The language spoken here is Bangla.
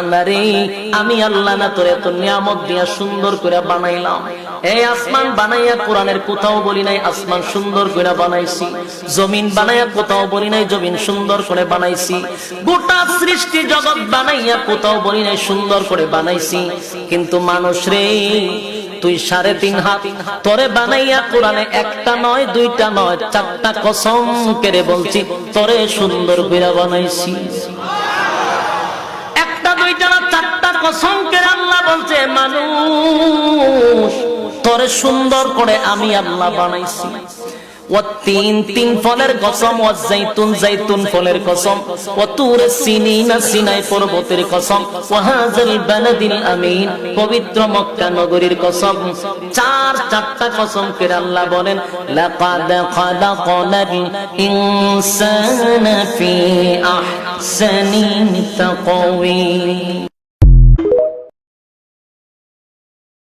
আল্লাহরে আমি আল্লাহ না তোরে এত নিয়ামত দিয়া সুন্দর করে বানাইলাম। এই আসমান বানাইয়া কোরআনের কোথাও বলি নাই আসমান সুন্দর করে বানাইছি, জমিন বানাইয়া কোথাও বলি নাই জমিন সুন্দর করে বানাইছি, গোটা সৃষ্টি জগৎ বানাইয়া কোথাও বলি নাই সুন্দর করে বানাইছি। কিন্তু মানুষ রে তুই 3.5 হাত তোরে বানাইয়া কোরআনে একটা নয় দুইটা নয় চারটা কসম করে বলছি তোরে সুন্দর করে বানাইছি। চারটা কসম করে আল্লাহ বলছে মানুষ তোরে সুন্দর করে আমি আল্লাহ বানাইছি। তিন ফলের কসম, জাইতুন ফলের কসম, তুরে সিনিনা সিনাই পর্বতের কসম, ওয়াহাজাল বালাদিল আমিন পবিত্র মক্কা নগরীর কসম। চারটা কসম করে আল্লাহ বলেন লাকাদ খালাকনাল ইনসানা ফি আহসানি তাকওয়িম।